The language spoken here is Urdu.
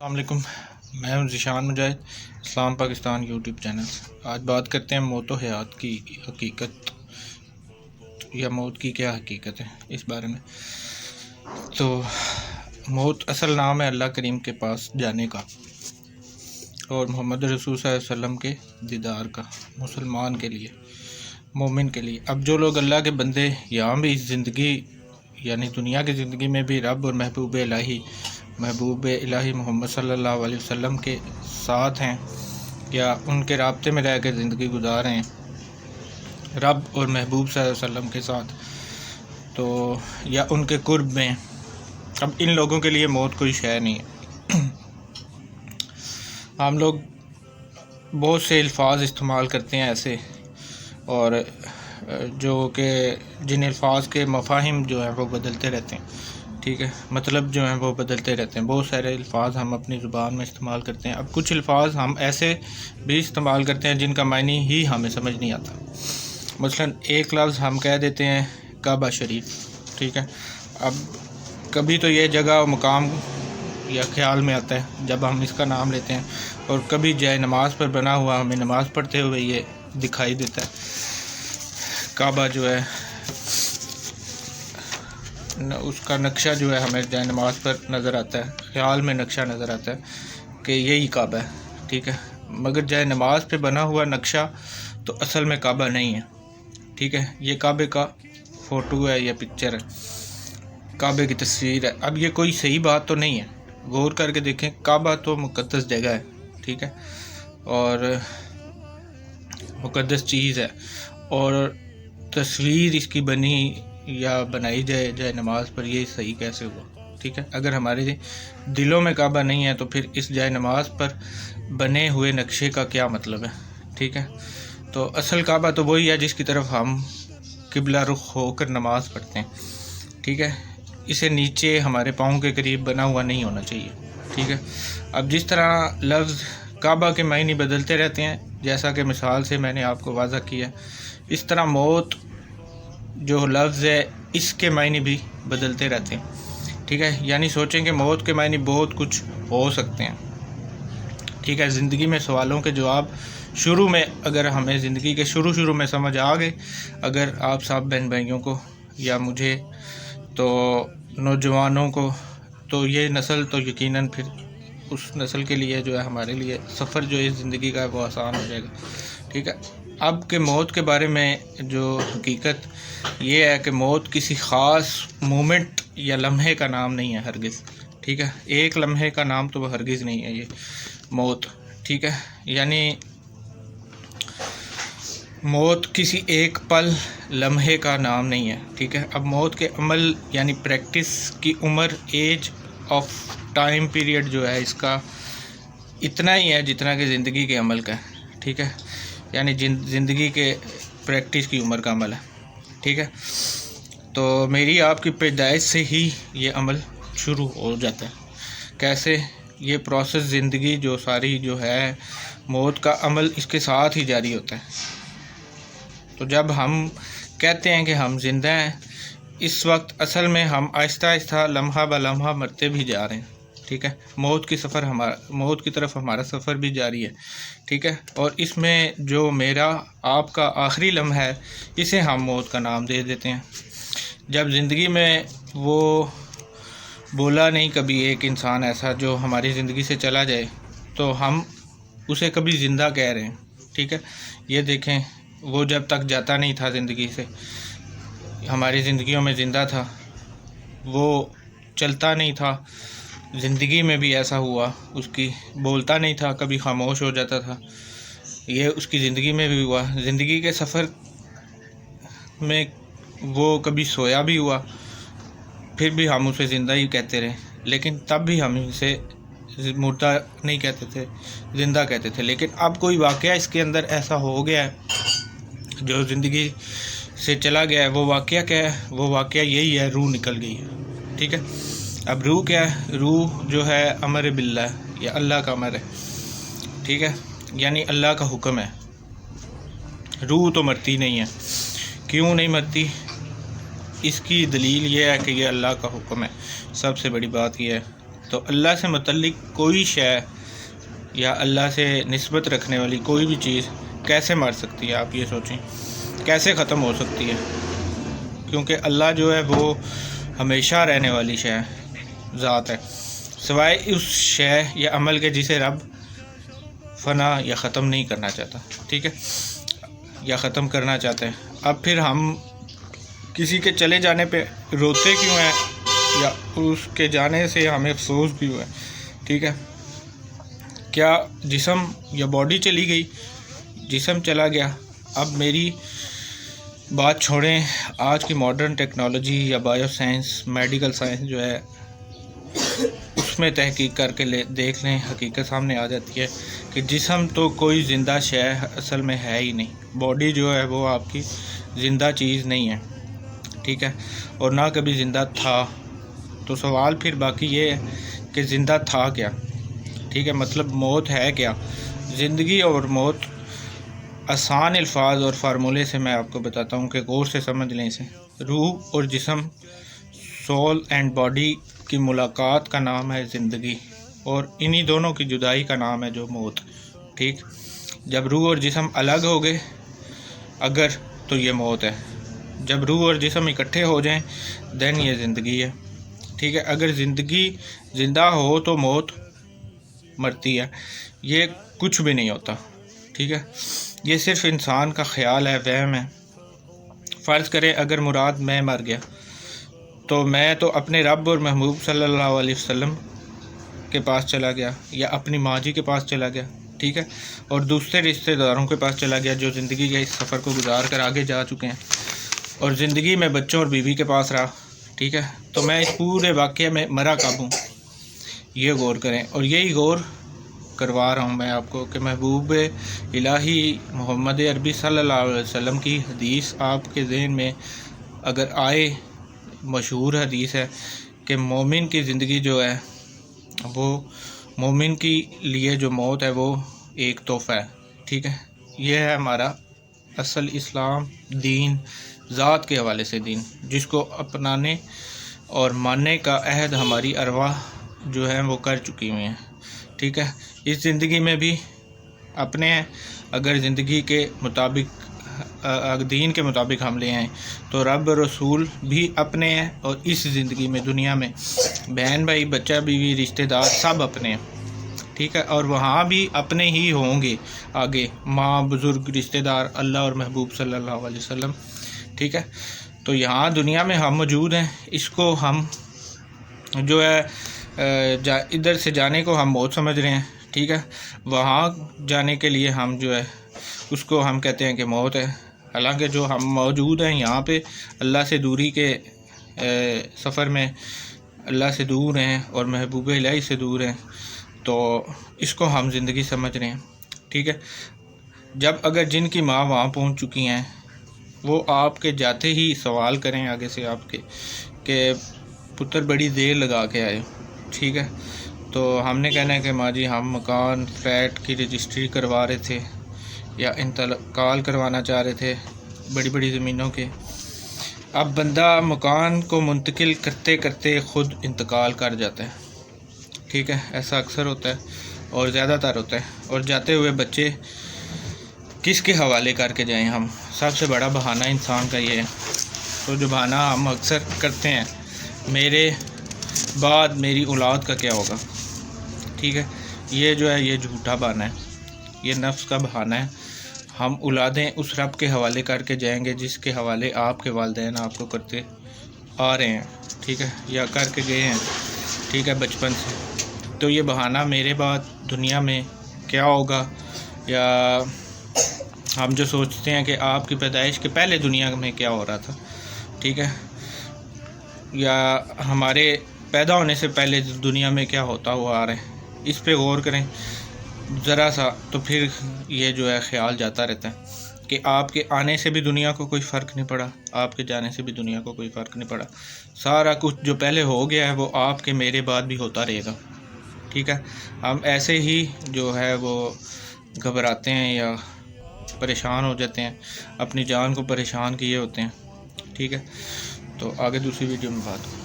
السلام علیکم، میں ہوں ذیشان مجاہد، اسلام پاکستان یوٹیوب چینل سے۔ آج بات کرتے ہیں موت و حیات کی حقیقت یا موت کی کیا حقیقت ہے اس بارے میں۔ تو موت اصل نام ہے اللہ کریم کے پاس جانے کا اور محمد رسول صلی اللہ علیہ وسلم کے دیدار کا، مسلمان کے لیے، مومن کے لیے۔ اب جو لوگ اللہ کے بندے یہاں بھی زندگی یعنی دنیا کی زندگی میں بھی رب اور محبوب الہی محمد صلی اللہ علیہ وسلم کے ساتھ ہیں یا ان کے رابطے میں رہ کے زندگی گزار رہے ہیں رب اور محبوب صلی اللہ علیہ وسلم کے ساتھ، تو یا ان کے قرب میں، اب ان لوگوں کے لیے موت کوئی شے نہیں ہے۔ ہم لوگ بہت سے الفاظ استعمال کرتے ہیں ایسے، اور جو کہ جن الفاظ کے مفاہیم جو ہیں وہ بدلتے رہتے ہیں، ٹھیک ہے، مطلب جو ہیں وہ بدلتے رہتے ہیں۔ بہت سارے الفاظ ہم اپنی زبان میں استعمال کرتے ہیں۔ اب کچھ الفاظ ہم ایسے بھی استعمال کرتے ہیں جن کا معنی ہی ہمیں سمجھ نہیں آتا۔ مثلا ایک لفظ ہم کہہ دیتے ہیں کعبہ شریف، ٹھیک ہے، اب کبھی تو یہ جگہ و مقام یا خیال میں آتا ہے جب ہم اس کا نام لیتے ہیں، اور کبھی جائے نماز پر بنا ہوا ہمیں نماز پڑھتے ہوئے یہ دکھائی دیتا ہے۔ کعبہ جو ہے اس کا نقشہ جو ہے ہمیں جائے نماز پر نظر آتا ہے، خیال میں نقشہ نظر آتا ہے کہ یہی کعبہ ہے، ٹھیک ہے، مگر جائے نماز پہ بنا ہوا نقشہ تو اصل میں کعبہ نہیں ہے، ٹھیک ہے، یہ کعبے کا فوٹو ہے یا پکچر ہے، کعبے کی تصویر ہے۔ اب یہ کوئی صحیح بات تو نہیں ہے، غور کر کے دیکھیں، کعبہ تو مقدس جگہ ہے، ٹھیک ہے، اور مقدس چیز ہے، اور تصویر اس کی بنی یا بنائی جائے نماز پر، یہ صحیح کیسے ہوا؟ ٹھیک ہے، اگر ہمارے دلوں میں کعبہ نہیں ہے تو پھر اس جائے نماز پر بنے ہوئے نقشے کا کیا مطلب ہے؟ ٹھیک ہے، تو اصل کعبہ تو وہی ہے جس کی طرف ہم قبلہ رخ ہو کر نماز پڑھتے ہیں، ٹھیک ہے، اسے نیچے ہمارے پاؤں کے قریب بنا ہوا نہیں ہونا چاہیے، ٹھیک ہے۔ اب جس طرح لفظ کعبہ کے معنی بدلتے رہتے ہیں، جیسا کہ مثال سے میں نے آپ کو واضح کیا، اس طرح موت جو لفظ ہے اس کے معنی بھی بدلتے رہتے ہیں، ٹھیک ہے، یعنی سوچیں کہ موت کے معنی بہت کچھ ہو سکتے ہیں، ٹھیک ہے۔ زندگی میں سوالوں کے جواب شروع میں اگر ہمیں زندگی کے شروع میں سمجھ آ گئے، اگر آپ سب بہن بھائیوں کو یا مجھے تو نوجوانوں کو، تو یہ نسل تو یقیناً پھر اس نسل کے لیے جو ہے ہمارے لیے سفر جو اس زندگی کا ہے وہ آسان ہو جائے گا، ٹھیک ہے۔ اب کہ موت کے بارے میں جو حقیقت یہ ہے کہ موت کسی خاص مومنٹ یا لمحے کا نام نہیں ہے ہرگز، ٹھیک ہے، ایک لمحے کا نام تو وہ ہرگز نہیں ہے یہ موت، ٹھیک ہے، یعنی موت کسی ایک پل لمحے کا نام نہیں ہے، ٹھیک ہے۔ اب موت کے عمل یعنی پریکٹس کی عمر، ایج آف ٹائم پیریڈ جو ہے اس کا اتنا ہی ہے جتنا کہ زندگی کے عمل کا ہے، ٹھیک ہے، یعنی زندگی کے پریکٹس کی عمر کا عمل ہے، ٹھیک ہے۔ تو میری آپ کی پیدائش سے ہی یہ عمل شروع ہو جاتا ہے۔ کیسے؟ یہ پروسیس زندگی جو ساری جو ہے موت کا عمل اس کے ساتھ ہی جاری ہوتا ہے۔ تو جب ہم کہتے ہیں کہ ہم زندہ ہیں، اس وقت اصل میں ہم آہستہ آہستہ لمحہ بہ لمحہ مرتے بھی جا رہے ہیں، ٹھیک ہے، موت کی طرف ہمارا سفر بھی جاری ہے، ٹھیک ہے، اور اس میں جو میرا آپ کا آخری لمحہ ہے اسے ہم موت کا نام دے دیتے ہیں۔ جب زندگی میں وہ بولا نہیں کبھی ایک انسان ایسا جو ہماری زندگی سے چلا جائے تو ہم اسے کبھی زندہ کہہ رہے ہیں، ٹھیک ہے۔ یہ دیکھیں، وہ جب تک جاتا نہیں تھا زندگی سے، ہماری زندگیوں میں زندہ تھا، وہ چلتا نہیں تھا، زندگی میں بھی ایسا ہوا، اس کی بولتا نہیں تھا، کبھی خاموش ہو جاتا تھا، یہ اس کی زندگی میں بھی ہوا۔ زندگی کے سفر میں وہ کبھی سویا بھی ہوا، پھر بھی ہم اسے زندہ ہی کہتے رہے، لیکن تب بھی ہم اسے مردہ نہیں کہتے تھے، زندہ کہتے تھے۔ لیکن اب کوئی واقعہ اس کے اندر ایسا ہو گیا ہے جو زندگی سے چلا گیا ہے۔ وہ واقعہ کیا ہے؟ وہ واقعہ یہی ہے، روح نکل گئی ہے، ٹھیک ہے۔ اب روح کیا ہے؟ روح جو ہے امر باللہ یا اللہ کا امر ہے، ٹھیک ہے، یعنی اللہ کا حکم ہے۔ روح تو مرتی نہیں ہے، کیوں نہیں مرتی؟ اس کی دلیل یہ ہے کہ یہ اللہ کا حکم ہے، سب سے بڑی بات یہ ہے، تو اللہ سے متعلق کوئی شے یا اللہ سے نسبت رکھنے والی کوئی بھی چیز کیسے مر سکتی ہے؟ آپ یہ سوچیں، کیسے ختم ہو سکتی ہے؟ کیونکہ اللہ جو ہے وہ ہمیشہ رہنے والی شے ذات ہے، سوائے اس شے یا عمل کے جسے رب فنا یا ختم نہیں کرنا چاہتا، ٹھیک ہے، یا ختم کرنا چاہتا ہے۔ اب پھر ہم کسی کے چلے جانے پہ روتے کیوں ہیں یا اس کے جانے سے ہمیں افسوس بھی ہوا ہے؟ ٹھیک ہے، کیا جسم یا باڈی چلی گئی، جسم چلا گیا؟ اب میری بات چھوڑیں، آج کی ماڈرن ٹیکنالوجی یا بایو سائنس، میڈیکل سائنس جو ہے اس میں تحقیق کر کے دیکھ لیں، حقیقت سامنے آ جاتی ہے کہ جسم تو کوئی زندہ شے اصل میں ہے ہی نہیں، باڈی جو ہے وہ آپ کی زندہ چیز نہیں ہے، ٹھیک ہے، اور نہ کبھی زندہ تھا۔ تو سوال پھر باقی یہ ہے کہ زندہ تھا کیا؟ ٹھیک ہے، مطلب موت ہے کیا؟ زندگی اور موت آسان الفاظ اور فارمولے سے میں آپ کو بتاتا ہوں کہ غور سے سمجھ لیں اسے۔ روح اور جسم، سول اینڈ باڈی کی ملاقات کا نام ہے زندگی، اور انہی دونوں کی جدائی کا نام ہے جو موت، ٹھیک۔ جب روح اور جسم الگ ہو گئے اگر تو یہ موت ہے، جب روح اور جسم اکٹھے ہو جائیں دین یہ زندگی ہے، ٹھیک ہے۔ اگر زندگی زندہ ہو تو موت مرتی ہے، یہ کچھ بھی نہیں ہوتا، ٹھیک ہے، یہ صرف انسان کا خیال ہے، وہم ہے۔ فرض کریں اگر مراد میں مر گیا تو میں تو اپنے رب اور محبوب صلی اللہ علیہ وسلم کے پاس چلا گیا یا اپنی ماں جی کے پاس چلا گیا، ٹھیک ہے، اور دوسرے رشتہ داروں کے پاس چلا گیا جو زندگی کے اس سفر کو گزار کر آگے جا چکے ہیں، اور زندگی میں بچوں اور بیوی کے پاس رہا، ٹھیک ہے۔ تو میں اس پورے واقعے میں مرا کب ہوں، یہ غور کریں، اور یہی غور کروا رہا ہوں میں آپ کو کہ محبوب الہی محمد عربی صلی اللہ علیہ وسلم کی حدیث آپ کے ذہن میں اگر آئے، مشہور حدیث ہے کہ مومن کی زندگی جو ہے وہ، مومن کی لیے جو موت ہے وہ ایک تحفہ ہے، ٹھیک ہے۔ یہ ہے ہمارا اصل اسلام دین، ذات کے حوالے سے دین، جس کو اپنانے اور ماننے کا عہد ہماری ارواح جو ہیں وہ کر چکی ہوئی ہیں، ٹھیک ہے۔ اس زندگی میں بھی اپنے ہیں، اگر زندگی کے مطابق دین کے مطابق ہم لے آئیں تو رب رسول بھی اپنے ہیں، اور اس زندگی میں دنیا میں بہن بھائی بچہ بیوی رشتہ دار سب اپنے ہیں، ٹھیک ہے، اور وہاں بھی اپنے ہی ہوں گے آگے، ماں بزرگ رشتہ دار اللہ اور محبوب صلی اللہ علیہ وسلم، ٹھیک ہے۔ تو یہاں دنیا میں ہم موجود ہیں، اس کو ہم جو ہے ادھر سے جانے کو ہم موت سمجھ رہے ہیں، ٹھیک ہے، وہاں جانے کے لیے ہم جو ہے اس کو ہم کہتے ہیں کہ موت ہے، حالانکہ جو ہم موجود ہیں یہاں پہ اللہ سے دوری کے سفر میں اللہ سے دور ہیں اور محبوب الہی سے دور ہیں، تو اس کو ہم زندگی سمجھ رہے ہیں، ٹھیک ہے۔ جب اگر جن کی ماں وہاں پہنچ چکی ہیں وہ آپ کے جاتے ہی سوال کریں آگے سے آپ کے کہ پتر بڑی دیر لگا کے آئے، ٹھیک ہے، تو ہم نے کہنا ہے کہ ماں جی ہم مکان فلیٹ کی رجسٹری کروا رہے تھے یا انتقال کروانا چاہ رہے تھے بڑی بڑی زمینوں کے۔ اب بندہ مکان کو منتقل کرتے کرتے خود انتقال کر جاتا ہے، ٹھیک ہے، ایسا اکثر ہوتا ہے اور زیادہ تر ہوتا ہے، اور جاتے ہوئے بچے کس کے حوالے کر کے جائیں ہم؟ سب سے بڑا بہانہ انسان کا یہ ہے، تو جو بہانہ ہم اکثر کرتے ہیں میرے بعد میری اولاد کا کیا ہوگا، ٹھیک ہے، یہ جو ہے یہ جھوٹا بہانہ ہے، یہ نفس کا بہانہ ہے۔ ہم اولادیں اس رب کے حوالے کر کے جائیں گے جس کے حوالے آپ کے والدین آپ کو کرتے آ رہے ہیں، ٹھیک ہے، یا کر کے گئے ہیں، ٹھیک ہے، بچپن سے۔ تو یہ بہانہ میرے بعد دنیا میں کیا ہوگا، یا ہم جو سوچتے ہیں کہ آپ کی پیدائش کے پہلے دنیا میں کیا ہو رہا تھا، ٹھیک ہے، یا ہمارے پیدا ہونے سے پہلے دنیا میں کیا ہوتا ہوا آ رہا ہے، اس پہ غور کریں ذرا سا، تو پھر یہ جو ہے خیال جاتا رہتا ہے کہ آپ کے آنے سے بھی دنیا کو کوئی فرق نہیں پڑا، آپ کے جانے سے بھی دنیا کو کوئی فرق نہیں پڑا، سارا کچھ جو پہلے ہو گیا ہے وہ آپ کے میرے بعد بھی ہوتا رہے گا، ٹھیک ہے۔ ہم ایسے ہی جو ہے وہ گھبراتے ہیں یا پریشان ہو جاتے ہیں، اپنی جان کو پریشان کیے ہوتے ہیں، ٹھیک ہے۔ تو آگے دوسری ویڈیو میں بات